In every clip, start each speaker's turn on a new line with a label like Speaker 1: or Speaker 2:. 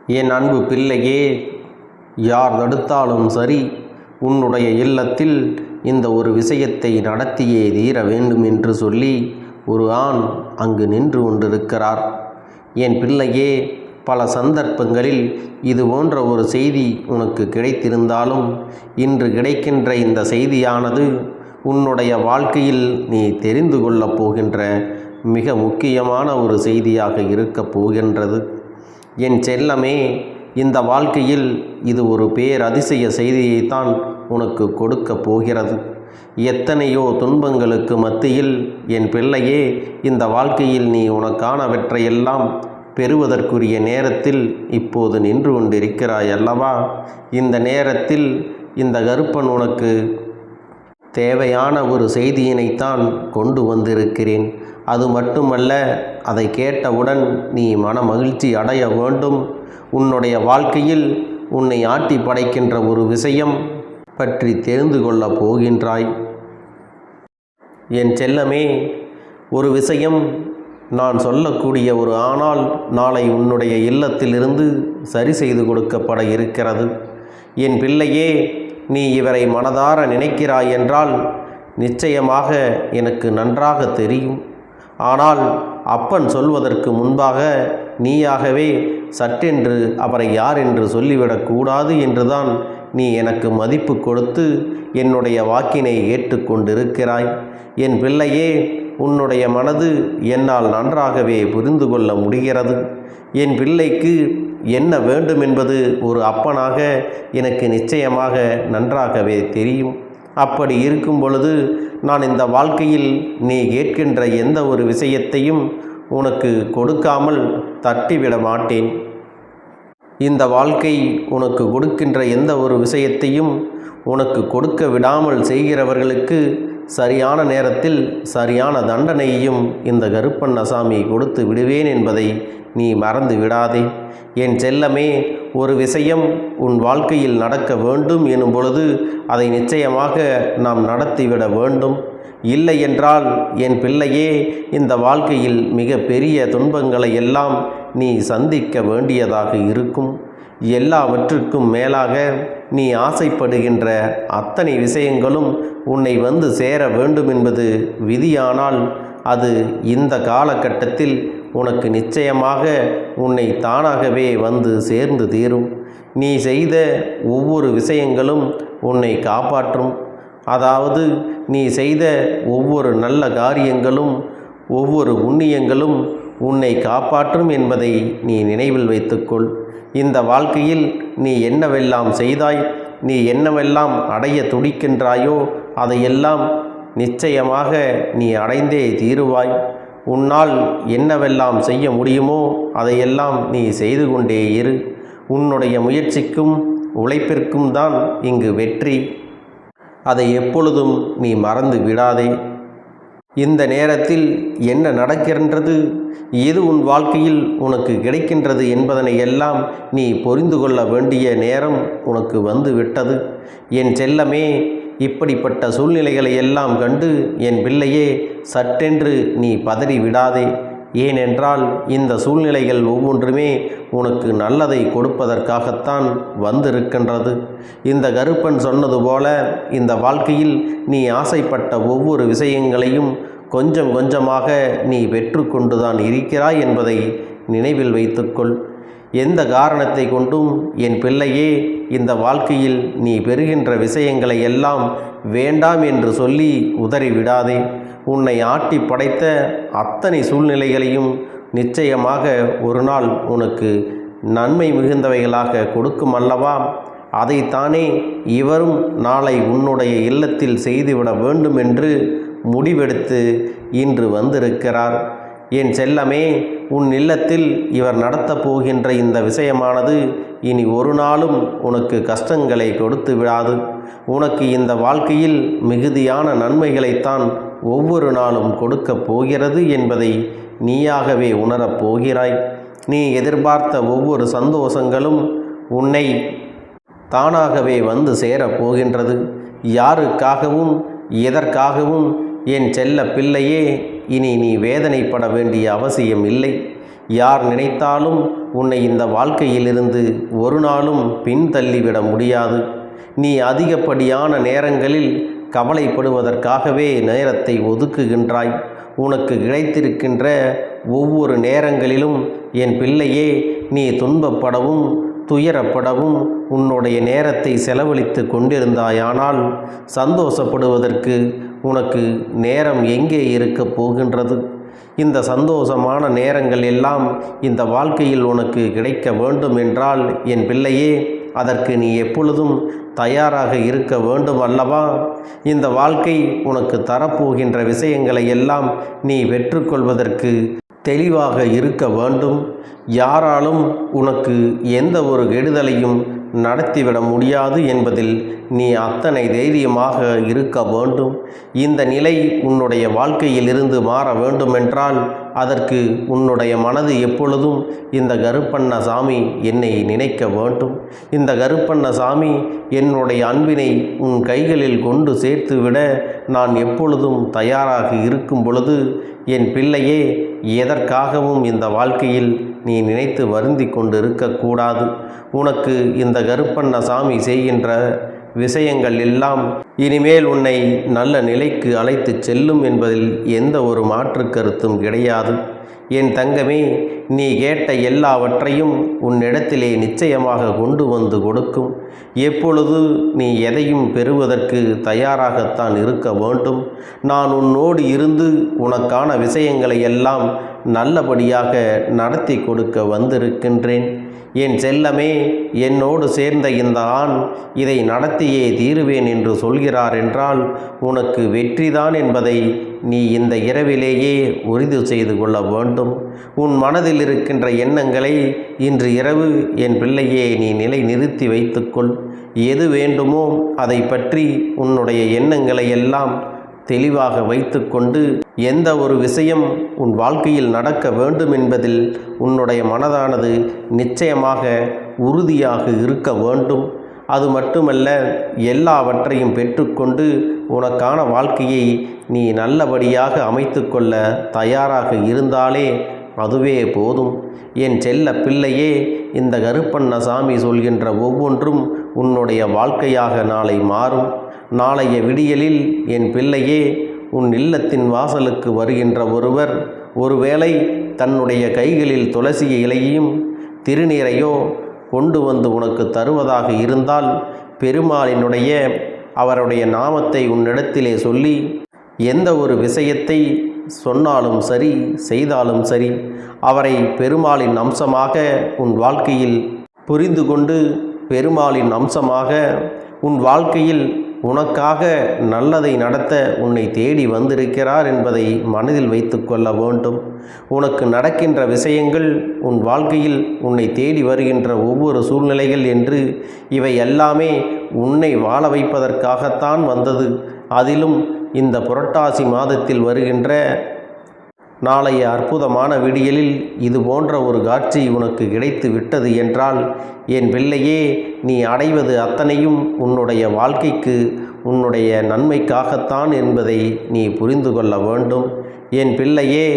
Speaker 1: என் அன்பு பிள்ளையே, யார் தடுத்தாலும் சரி, உன்னுடைய இல்லத்தில் இந்த ஒரு விஷயத்தை நடத்தியே தீர வேண்டும் என்று சொல்லி ஒரு ஆண் அங்கு நின்று கொண்டிருக்கிறார். என் பிள்ளையே, பல சந்தர்ப்பங்களில் இது போன்ற ஒரு செய்தி உனக்கு கிடைத்திருந்தாலும் இன்று கிடைக்கின்ற இந்த செய்தியானது உன்னுடைய வாழ்க்கையில் நீ தெரிந்து கொள்ளப் போகின்ற மிக முக்கியமான ஒரு செய்தியாக இருக்கப் போகின்றது. என் செல்லமே, இந்த வாழ்க்கையில் இது ஒரு பேரதிசய செய்தியைத்தான் உனக்கு கொடுக்க போகிறது. எத்தனையோ துன்பங்களுக்கு மத்தியில் என் பிள்ளையே, இந்த வாழ்க்கையில் நீ உனக்கானவற்றையெல்லாம் பெறுவதற்குரிய நேரத்தில் இப்போது நின்று கொண்டிருக்கிறாய் அல்லவா? இந்த நேரத்தில் இந்த கருப்பன் உனக்கு தேவையான ஒரு செய்தியினைத்தான் கொண்டு வந்திருக்கிறேன். அது மட்டுமல்ல, அதை கேட்டவுடன் நீ மன மகிழ்ச்சி அடைய வேண்டும். உன்னுடைய வாழ்க்கையில் உன்னை ஆட்டி படைக்கின்ற ஒரு விஷயம் பற்றி தெரிந்து கொள்ளப் போகின்றாய். என் செல்லமே, ஒரு விஷயம் நான் சொல்லக்கூடிய ஒரு ஆனால் நாளை உன்னுடைய இல்லத்திலிருந்து சரி செய்து கொடுக்கப்பட இருக்கிறது. என் பிள்ளையே, நீ இவரை மனதார நினைக்கிறாய் என்றால் நிச்சயமாக எனக்கு நன்றாக தெரியும். ஆனால் அப்பன் சொல்வதற்கு முன்பாக நீயாகவே சட்டென்று அவரை யார் என்று சொல்லிவிடக்கூடாது என்றுதான் நீ எனக்கு மதிப்பு கொடுத்து என்னுடைய வாக்கினை ஏற்றுக்கொண்டிருக்கிறாய். என் பிள்ளையே, உன்னுடைய மனது என்னால் நன்றாகவே புரிந்து கொள்ள முடிகிறது. என் பிள்ளைக்கு என்ன வேண்டும் என்பது ஒரு அப்பனாக எனக்கு நிச்சயமாக நன்றாகவே தெரியும். அப்படி இருக்கும் பொழுது நான் இந்த வாழ்க்கையில் நீ கேட்கின்ற எந்த ஒரு விஷயத்தையும் உனக்கு கொடுக்காமல் தட்டிவிட மாட்டேன். இந்த வாழ்க்கை உனக்கு கொடுக்கின்ற எந்த ஒரு விஷயத்தையும் உனக்கு கொடுக்க விடாமல் செய்கிறவர்களுக்கு சரியான நேரத்தில் சரியான தண்டனையையும் இந்த கருப்பண்ணசாமி கொடுத்து விடுவேன் என்பதை நீ மறந்து விடாதே. என் செல்லமே, ஒரு விஷயம் உன் வாழ்க்கையில் நடக்க வேண்டும் எனும் பொழுது அதை நிச்சயமாக நாம் நடத்திவிட வேண்டும். இல்லை என்றால் என் பிள்ளையே, இந்த வாழ்க்கையில் மிக பெரிய துன்பங்களை எல்லாம் நீ சந்திக்க வேண்டியதாக இருக்கும். எல்லாவற்றுக்கும் மேலாக நீ ஆசைப்படுகின்ற அத்தனை விஷயங்களும் உன்னை வந்து சேர வேண்டும் என்பது விதியானால் அது இந்த காலகட்டத்தில் உனக்கு நிச்சயமாக உன்னை தானாகவே வந்து சேர்ந்து தீரும். நீ செய்த ஒவ்வொரு விஷயங்களும் உன்னை காப்பாற்றும். அதாவது நீ செய்த ஒவ்வொரு நல்ல காரியங்களும் ஒவ்வொரு புண்ணியங்களும் உன்னை காப்பாற்றும் என்பதை நீ நினைவில் வைத்துக்கொள். இந்த வாழ்க்கையில் நீ என்னவெல்லாம் செய்தாய், நீ என்னவெல்லாம் அடைய துடிக்கின்றாயோ அதையெல்லாம் நிச்சயமாக நீ அடைந்தே தீருவாய். உன்னால் என்னவெல்லாம் செய்ய முடியுமோ அதையெல்லாம் நீ செய்து கொண்டே இரு. உன்னுடைய முயற்சிக்கும் உழைப்பிற்கும் தான் இங்கு வெற்றி. அதை எப்பொழுதும் நீ மறந்து விடாதே. இந்த நேரத்தில் என்ன நடக்கின்றது, எது உன் வாழ்க்கையில் உனக்கு கிடைக்கின்றது என்பதனை எல்லாம் நீ புரிந்து கொள்ள வேண்டிய நேரம் உனக்கு வந்து விட்டது. என் செல்லமே, இப்படிப்பட்ட சூழ்நிலைகளை எல்லாம் கண்டு என் பிள்ளையே சட்டென்று நீ பதறி விடாதே. ஏனென்றால் இந்த சூழ்நிலைகள் ஒவ்வொன்றுமே உனக்கு நல்லதை கொடுப்பதற்காகத்தான் வந்திருக்கின்றது. இந்த கருப்பன் சொன்னது போல இந்த வாழ்க்கையில் நீ ஆசைப்பட்ட ஒவ்வொரு விஷயங்களையும் கொஞ்சம் கொஞ்சமாக நீ பெற்றுக்கொண்டுதான் இருக்கிறாய் என்பதை நினைவில் வைத்துக்கொள். எந்த காரணத்தை கொண்டும் என் பிள்ளையே இந்த வாழ்க்கையில் நீ பெறுகின்ற விஷயங்களை எல்லாம் வேண்டாம் என்று சொல்லி உதறிவிடாதே. உன்னை ஆட்டி படைத்த அத்தனை சூழ்நிலைகளையும் நிச்சயமாக ஒரு நாள் உனக்கு நன்மை மிகுந்தவைகளாக கொடுக்கும் அல்லவா? அதைத்தானே இவரும் நாளை உன்னுடைய இல்லத்தில் செய்துவிட வேண்டும் என்று முடிவெடுத்து இன்று வந்திருக்கிறார். என் செல்லமே, உன் இல்லத்தில் இவர் நடத்தப் போகின்ற இந்த விஷயமானது இனி ஒரு நாளும் உனக்கு கஷ்டங்களை கொடுத்து விடாது. உனக்கு இந்த வாழ்க்கையில் மிகுதியான நன்மைகளைத்தான் ஒவ்வொரு நாளும் கொடுக்கப் போகிறது என்பதை நீயாகவே உணரப் போகிறாய். நீ எதிர்பார்த்த ஒவ்வொரு சந்தோஷங்களும் உன்னை தானாகவே வந்து சேரப் போகின்றது. யாருக்காகவும் எதற்காகவும் என் செல்ல பிள்ளையே இனி நீ வேதனைப்பட வேண்டிய அவசியம் இல்லை. யார் நினைத்தாலும் உன்னை இந்த வாழ்க்கையிலிருந்து ஒரு நாளும் பின்தள்ளிவிட முடியாது. நீ அதிகப்படியான நேரங்களில் கவலைப்படுவதற்காகவே நேரத்தை ஒதுக்குகின்றாய். உனக்கு கிடைத்திருக்கின்ற ஒவ்வொரு நேரங்களிலும் என் பிள்ளையே, நீ துன்பப்படவும் துயரப்படவும் உன்னுடைய நேரத்தை செலவழித்து கொண்டிருந்தாயானால் சந்தோஷப்படுவதற்கு உனக்கு நேரம் எங்கே இருக்கப் போகின்றது? இந்த சந்தோஷமான நேரங்கள் எல்லாம் இந்த வாழ்க்கையில் உனக்கு கிடைக்க வேண்டும் என்றால் என் பிள்ளையே, அதற்கு நீ எப்பொழுதும் தயாராக இருக்க வேண்டும் அல்லவா? இந்த வாழ்க்கை உனக்கு தரப்போகின்ற விஷயங்களை எல்லாம் நீ பெற்றுக்கொள்வதற்கு தெளிவாக இருக்க வேண்டும். யாராலும் உனக்கு எந்த ஒரு கெடுதலையும் நடத்திவிட முடியாது என்பதில் நீ அத்தனை தைரியமாக இருக்க வேண்டும். இந்த நிலை உன்னுடைய வாழ்க்கையில் இருந்து மாற வேண்டுமென்றால் அதற்கு உன்னுடைய மனது எப்பொழுதும் இந்த கருப்பண்ணசாமி என்னை நினைக்க வேண்டும். இந்த கருப்பண்ணசாமி என்னுடைய அன்பினை உன் கைகளில் கொண்டு சேர்த்துவிட நான் எப்பொழுதும் தயாராக இருக்கும் பொழுது என் பிள்ளையே, எதற்காகவும் இந்த வாழ்க்கையில் நீ நினைத்து வருந்தி கொண்டு இருக்கக்கூடாது. உனக்கு இந்த கருப்பண்ணசாமி செய்கின்ற விஷயங்கள் எல்லாம் இனிமேல் உன்னை நல்ல நிலைக்கு அழைத்து செல்லும் என்பதில் எந்த ஒரு மாற்று கருத்தும் கிடையாது. என் தங்கமே, நீ கேட்ட எல்லாவற்றையும் உன்னிடத்திலே நிச்சயமாக கொண்டு வந்து கொடுக்கும். எப்பொழுது நீ எதையும் பெறுவதற்கு தயாராகத்தான் இருக்க வேண்டும். நான் உன்னோடு இருந்து உனக்கான விஷயங்களை எல்லாம் நல்லபடியாக நடத்தி கொடுக்க வந்திருக்கின்றேன். என் செல்லமே, என்னோடு சேர்ந்த இந்த ஆண் இதை நடத்தியே தீருவேன் என்று சொல்கிறார் என்றால் உனக்கு வெற்றிதான் என்பதை நீ இந்த இரவிலேயே உறுதி செய்து கொள்ள வேண்டும். உன் மனதில் இருக்கின்ற எண்ணங்களை இன்று இரவு என் பிள்ளையே நீ நிலை நிறுத்தி வைத்துக்கொள். எது வேண்டுமோ அதை பற்றி உன்னுடைய எண்ணங்களை எல்லாம் தெளிவாக வைத்துக்கொண்டு எந்த ஒரு விஷயம் உன் வாழ்க்கையில் நடக்க வேண்டும் என்பதில் உன்னுடைய மனதானது நிச்சயமாக உறுதியாக இருக்க வேண்டும். அது மட்டுமல்ல, எல்லாவற்றையும் பெற்றுக்கொண்டு உனக்கான வாழ்க்கையை நீ நல்லபடியாக அமைத்து கொள்ள தயாராக இருந்தாலே அதுவே போதும். என் செல்ல பிள்ளையே, இந்த கருப்பண்ணசாமி சொல்கின்ற ஒவ்வொன்றும் உன்னுடைய வாழ்க்கையாக நாளை மாறும். நாளைய விடியலில் என் பிள்ளையே, உன் இல்லத்தின் வாசலுக்கு வருகின்ற ஒருவர் ஒருவேளை தன்னுடைய கைகளில் துளசி இலையையும் திருநீரையோ கொண்டு வந்து உனக்கு தருவதாக இருந்தால் பெருமாளினுடைய அவருடைய நாமத்தை உன்னிடத்திலே சொல்லி எந்த ஒரு விஷயத்தை சொன்னாலும் சரி செய்தாலும் சரி அவரை பெருமாளின் அம்சமாக உன் வாழ்க்கையில் புரிந்து கொண்டு பெருமாளின் அம்சமாக உன் வாழ்க்கையில் உனக்காக நல்லதை நடத்த உன்னை தேடி வந்திருக்கிறார் என்பதை மனதில் வைத்து கொள்ள வேண்டும். உனக்கு நடக்கின்ற விஷயங்கள் உன் வாழ்க்கையில் உன்னை தேடி வருகின்ற ஒவ்வொரு சூழ்நிலைகள் என்று இவை எல்லாமே உன்னை வாழ வைப்பதற்காகத்தான் வந்தது. அதிலும் இந்த புரட்டாசி மாதத்தில் வருகின்ற நாளைய அற்புதமான விடியலில் இது போன்ற ஒரு காட்சி உனக்கு கிடைத்து விட்டது என்றால் என் பிள்ளையே, நீ அடைவது அத்தனையும் உன்னுடைய வாழ்க்கைக்கு உன்னுடைய நன்மைக்காகத்தான் என்பதை நீ புரிந்து கொள்ள வேண்டும். என் பிள்ளையே,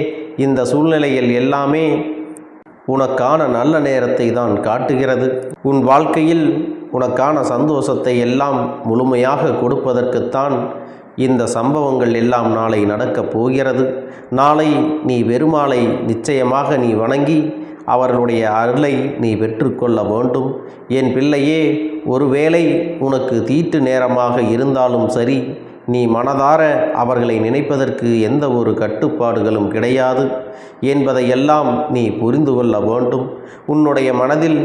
Speaker 1: இந்த சூழ்நிலையில் எல்லாமே உனக்கான நல்ல நேரத்தை தான் காட்டுகிறது. உன் வாழ்க்கையில் உனக்கான சந்தோஷத்தை எல்லாம் முழுமையாக கொடுப்பதற்குத்தான் இந்த சம்பவங்கள் எல்லாம் நாளை நடக்கப் போகிறது. நாளை நீ பெருமாளை நிச்சயமாக நீ வணங்கி அவர்களுடைய அருளை நீ பெற்றுக்கொள்ள வேண்டும். என் பிள்ளையே, ஒருவேளை உனக்கு தீட்டு நேரமாக இருந்தாலும் சரி, நீ மனதார அவர்களை நினைப்பதற்கு எந்த ஒரு கட்டுப்பாடுகளும் கிடையாது என்பதையெல்லாம் நீ புரிந்து கொள்ள வேண்டும். உன்னுடைய மனதில்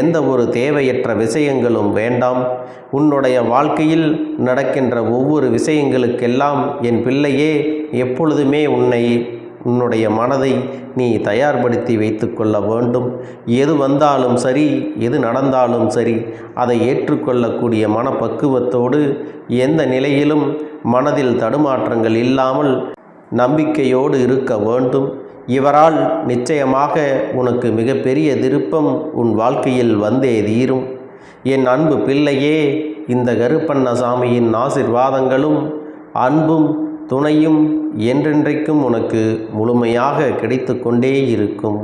Speaker 1: எந்த ஒரு தேவையற்ற விஷயங்களும் வேண்டாம். உன்னுடைய வாழ்க்கையில் நடக்கின்ற ஒவ்வொரு விஷயங்களுக்கெல்லாம் என் பிள்ளையே எப்பொழுதுமே உன்னுடைய மனதை நீ தயார்படுத்தி வைத்து கொள்ள வேண்டும். எது வந்தாலும் சரி, எது நடந்தாலும் சரி, அதை ஏற்றுக்கொள்ளக்கூடிய மனப்பக்குவத்தோடு எந்த நிலையிலும் மனதில் தடுமாற்றங்கள் இல்லாமல் நம்பிக்கையோடு இருக்க வேண்டும். இவரால் நிச்சயமாக உனக்கு மிகப்பெரிய திருப்பம் உன் வாழ்க்கையில் வந்தே தீரும். என் அன்பு பிள்ளையே, இந்த கருப்பண்ணசாமியின் ஆசீர்வாதங்களும் அன்பும் துணையும் என்றென்றைக்கும் உனக்கு முழுமையாக கிடைத்து கொண்டே இருக்கும்.